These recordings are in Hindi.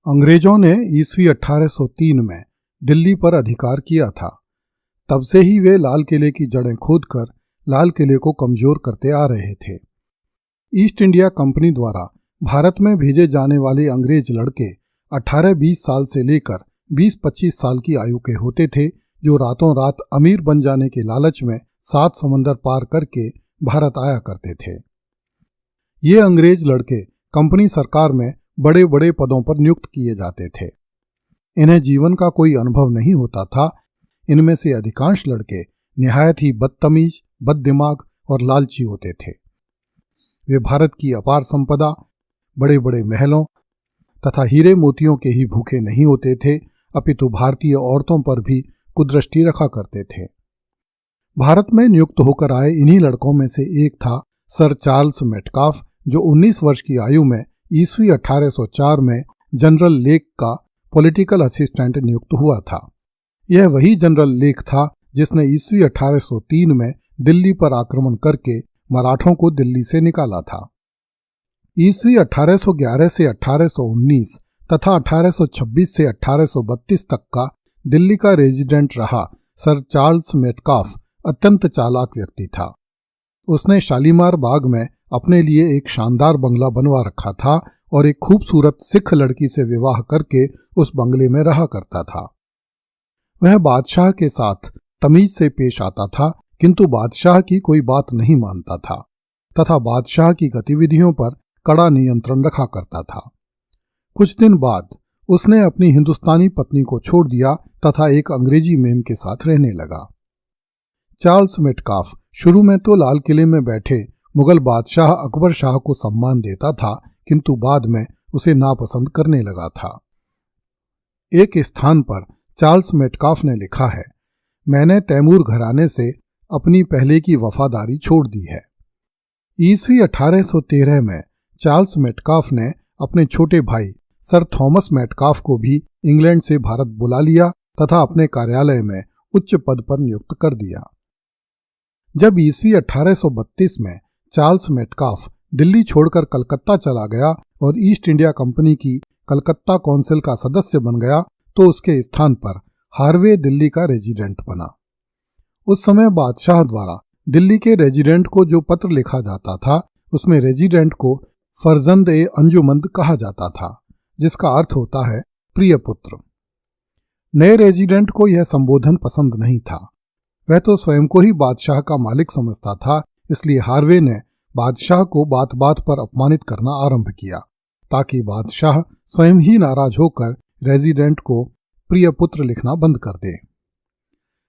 अंग्रेजों ने ईस्वी 1803 में दिल्ली पर अधिकार किया था। तब से ही वे लाल किले की जड़ें खोदकर लाल किले को कमजोर करते आ रहे थे। ईस्ट इंडिया कंपनी द्वारा भारत में भेजे जाने वाले अंग्रेज लड़के 18-20 साल से लेकर 20-25 साल की आयु के होते थे, जो रातों रात अमीर बन जाने के लालच में 7 समंदर पार करके भारत आया करते थे। ये अंग्रेज लड़के कंपनी सरकार में बड़े बड़े पदों पर नियुक्त किए जाते थे। इन्हें जीवन का कोई अनुभव नहीं होता था। इनमें से अधिकांश लड़के निहायत ही बदतमीज, बददिमाग और लालची होते थे। वे भारत की अपार संपदा, बड़े बड़े महलों तथा हीरे मोतियों के ही भूखे नहीं होते थे, अपितु भारतीय औरतों पर भी कुदृष्टि रखा करते थे। भारत में नियुक्त होकर आए इन्हीं लड़कों में से एक था सर चार्ल्स मेटकाफ, जो 19 वर्ष की आयु में ईस्वी 1804 में जनरल लेक का पॉलिटिकल असिस्टेंट नियुक्त हुआ था। यह वही जनरल लेक था जिसने ईस्वी 1803 में दिल्ली पर आक्रमण करके मराठों को दिल्ली से निकाला था। ईस्वी 1811 से 1819 तथा 1826 से 1832 तक का दिल्ली का रेजिडेंट रहा सर चार्ल्स मेटकाफ अत्यंत चालाक व्यक्ति था। उसने शालीमार बाग में अपने लिए एक शानदार बंगला बनवा रखा था और एक खूबसूरत सिख लड़की से विवाह करके उस बंगले में रहा करता था। वह बादशाह के साथ तमीज से पेश आता था, किंतु बादशाह की कोई बात नहीं मानता था तथा बादशाह की गतिविधियों पर कड़ा नियंत्रण रखा करता था। कुछ दिन बाद उसने अपनी हिंदुस्तानी पत्नी को छोड़ दिया तथा एक अंग्रेजी मेम के साथ रहने लगा। चार्ल्स मेटकाफ शुरू में तो लाल किले में बैठे मुगल बादशाह अकबर शाह को सम्मान देता था, किंतु बाद में उसे नापसंद करने लगा था। एक स्थान पर चार्ल्स मेटकाफ ने लिखा है, मैंने तैमूर घराने से अपनी पहले की वफादारी छोड़ दी है। ईस्वी 1813 में चार्ल्स मेटकाफ ने अपने छोटे भाई सर थॉमस मेटकाफ को भी इंग्लैंड से भारत बुला लिया तथा अपने कार्यालय में उच्च पद पर नियुक्त कर दिया। जब ईस्वी 1832 में चार्ल्स मेटकाफ दिल्ली छोड़कर कलकत्ता चला गया और ईस्ट इंडिया कंपनी की कलकत्ता काउंसिल का सदस्य बन गया, तो उसके स्थान पर हार्वे दिल्ली का रेजिडेंट बना। उस समय बादशाह द्वारा दिल्ली के रेजिडेंट को जो पत्र लिखा जाता था, उसमें रेजिडेंट को फर्जंद-ए-अंजुमंद कहा जाता था, जिसका अर्थ होता है प्रिय पुत्र। नए रेजिडेंट को यह संबोधन पसंद नहीं था। वह तो स्वयं को ही बादशाह का मालिक समझता था, इसलिए हार्वे ने बादशाह को बात बात पर अपमानित करना आरंभ किया, ताकि बादशाह स्वयं ही नाराज होकर रेजिडेंट को प्रिय पुत्र लिखना बंद कर दे।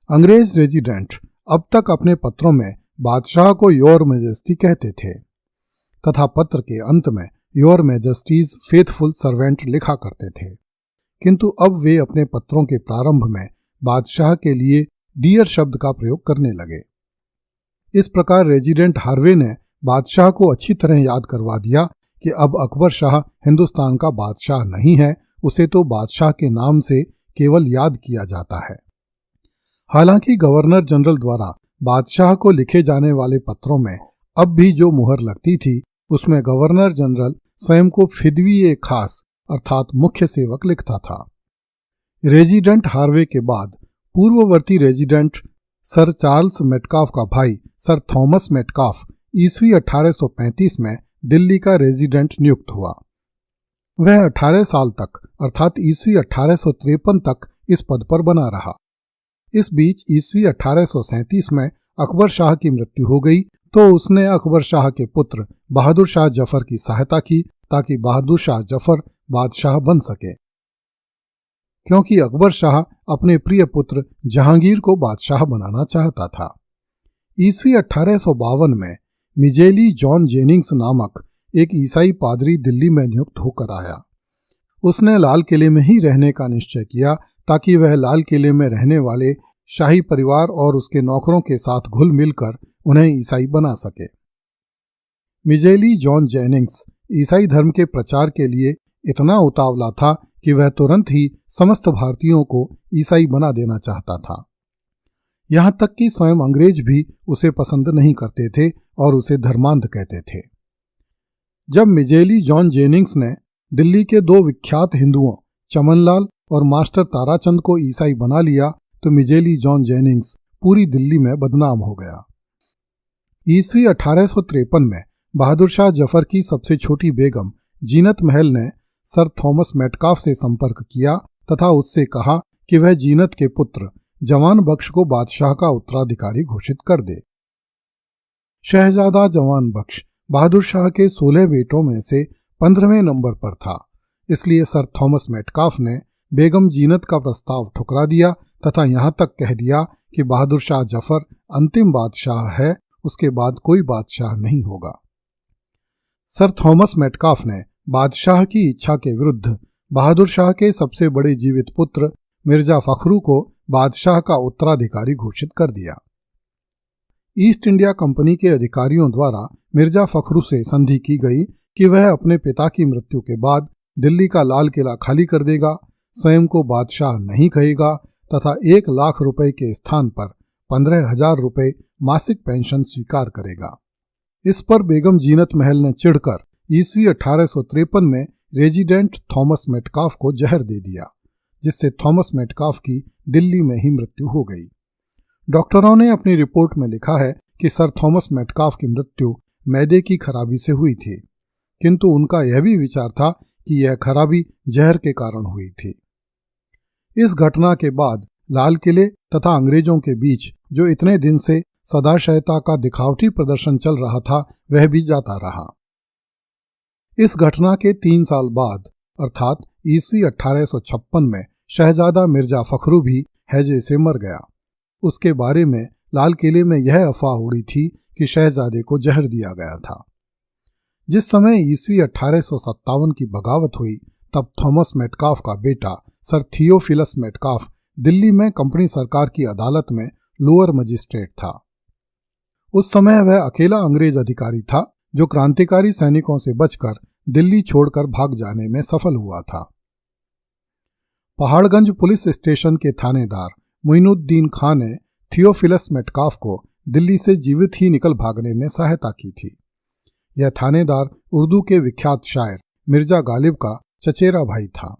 अंग्रेज रेजिडेंट अब तक अपने पत्रों में बादशाह को योर मैजेस्टी कहते थे तथा पत्र के अंत में योर मैजेस्टीज फेथफुल सर्वेंट लिखा करते थे, किंतु अब वे अपने पत्रों के प्रारंभ में बादशाह के लिए डियर शब्द का प्रयोग करने लगे। इस प्रकार रेजिडेंट हार्वे ने बादशाह को अच्छी तरह याद करवा दिया कि अब अकबर शाह हिंदुस्तान का बादशाह नहीं है, उसे तो बादशाह के नाम से केवल याद किया जाता है। हालांकि गवर्नर जनरल द्वारा बादशाह को लिखे जाने वाले पत्रों में अब भी जो मुहर लगती थी, उसमें गवर्नर जनरल स्वयं को फिदवी-ए-खास अर्थात मुख्य सेवक लिखता था। रेजिडेंट हार्वे के बाद पूर्ववर्ती रेजिडेंट सर चार्ल्स मेटकाफ का भाई सर थॉमस मेटकाफ ईस्वी 1835 में दिल्ली का रेजिडेंट नियुक्त हुआ। वह 18 साल तक अर्थात ईस्वी 1853 तक इस पद पर बना रहा। इस बीच ईस्वी 1837 में अकबर शाह की मृत्यु हो गई, तो उसने अकबर शाह के पुत्र बहादुर शाह जफर की सहायता की, ताकि बहादुर शाह जफर बादशाह बन सके, क्योंकि अकबर शाह अपने प्रिय पुत्र जहांगीर को बादशाह बनाना चाहता था। ईस्वी 1852 में मिजेली जॉन जेनिंग्स नामक एक ईसाई पादरी दिल्ली में नियुक्त होकर आया। उसने लाल किले में ही रहने का निश्चय किया, ताकि वह लाल किले में रहने वाले शाही परिवार और उसके नौकरों के साथ घुल मिलकर उन्हें ईसाई बना सके। मिजेली जॉन जेनिंग्स ईसाई धर्म के प्रचार के लिए इतना उतावला था कि वह तुरंत ही समस्त भारतीयों को ईसाई बना देना चाहता था। यहाँ तक कि स्वयं अंग्रेज भी उसे पसंद नहीं करते थे और उसे धर्मांध कहते थे। जब मिजेली जॉन जेनिंग्स ने दिल्ली के दो विख्यात हिंदुओं चमनलाल और मास्टर ताराचंद को ईसाई बना लिया तो मिजेली जॉन जेनिंग्स पूरी दिल्ली में बदनाम हो गया। ईस्वी 1853 में बहादुर शाह जफर की सबसे छोटी बेगम जीनत महल ने सर थॉमस मेटकाफ से संपर्क किया तथा उससे कहा कि वह जीनत के पुत्र जवान बख्श को बादशाह का उत्तराधिकारी घोषित कर दे। शहजादा जवान बख्श बहादुर शाह के 16 बेटों में से 15वें नंबर पर था, इसलिए सर थॉमस मेटकाफ ने बेगम जीनत का प्रस्ताव ठुकरा दिया तथा यहां तक कह दिया कि बहादुर शाह जफर अंतिम बादशाह है, उसके बाद कोई बादशाह नहीं होगा। सर थॉमस मेटकाफ ने बादशाह की इच्छा के विरुद्ध बहादुर शाह के सबसे बड़े जीवित पुत्र मिर्जा फखरू को बादशाह का उत्तराधिकारी घोषित कर दिया। ईस्ट इंडिया कंपनी के अधिकारियों द्वारा मिर्जा फखरू से संधि की गई कि वह अपने पिता की मृत्यु के बाद दिल्ली का लाल किला खाली कर देगा, स्वयं को बादशाह नहीं कहेगा तथा 1 लाख रुपए के स्थान पर 15,000 रुपए मासिक पेंशन स्वीकार करेगा। इस पर बेगम जीनत महल ने चिढ़कर ईस्वी 1853 में रेजिडेंट थॉमस मेटकाफ को जहर दे दिया, जिससे थॉमस मेटकाफ की दिल्ली में ही मृत्यु हो गई। डॉक्टरों ने अपनी रिपोर्ट में लिखा है कि सर थॉमस मेटकाफ की मृत्यु मैदे की खराबी से हुई थी, किंतु उनका यह भी विचार था कि यह खराबी जहर के कारण हुई थी। इस घटना के बाद लाल किले तथा अंग्रेजों के बीच जो इतने दिन से सदाशयता का दिखावटी प्रदर्शन चल रहा था, वह भी जाता रहा। इस घटना के 3 साल बाद अर्थात ईस्वी 1856 में शहजादा मिर्जा फखरू भी हैजे से मर गया। उसके बारे में लाल किले में यह अफवाह उड़ी थी कि शहजादे को जहर दिया गया था। जिस समय ईस्वी 1857 की बगावत हुई तब थॉमस मेटकाफ का बेटा सर थियोफिलस मेटकाफ दिल्ली में कंपनी सरकार की अदालत में लोअर मजिस्ट्रेट था। उस समय वह अकेला अंग्रेज अधिकारी था जो क्रांतिकारी सैनिकों से बचकर दिल्ली छोड़कर भाग जाने में सफल हुआ था। पहाड़गंज पुलिस स्टेशन के थानेदार मोइनुद्दीन खां ने थियोफिलस मेटकाफ को दिल्ली से जीवित ही निकल भागने में सहायता की थी। यह थानेदार उर्दू के विख्यात शायर मिर्जा गालिब का चचेरा भाई था।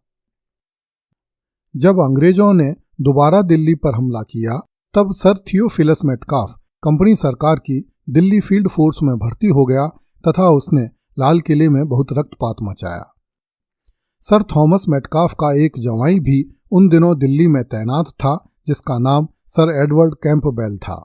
जब अंग्रेजों ने दोबारा दिल्ली पर हमला किया तब सर थियोफिलस मेटकाफ कंपनी सरकार की दिल्ली फील्ड फोर्स में भर्ती हो गया तथा उसने लाल किले में बहुत रक्तपात मचाया। सर थॉमस मेटकाफ का एक जवाई भी उन दिनों दिल्ली में तैनात था, जिसका नाम सर एडवर्ड कैंपबेल था।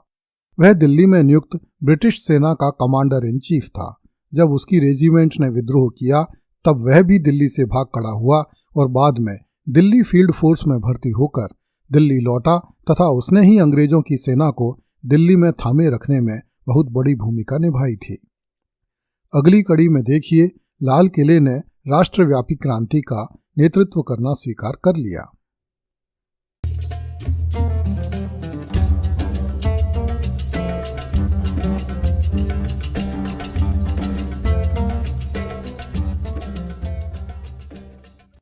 वह दिल्ली में नियुक्त ब्रिटिश सेना का कमांडर इन चीफ था। जब उसकी रेजिमेंट ने विद्रोह किया तब वह भी दिल्ली से भाग खड़ा हुआ और बाद में दिल्ली फील्ड फोर्स में भर्ती होकर दिल्ली लौटा तथा उसने ही अंग्रेजों की सेना को दिल्ली में थामे रखने में बहुत बड़ी भूमिका निभाई थी। अगली कड़ी में देखिए, लाल किले ने राष्ट्रव्यापी क्रांति का नेतृत्व करना स्वीकार कर लिया।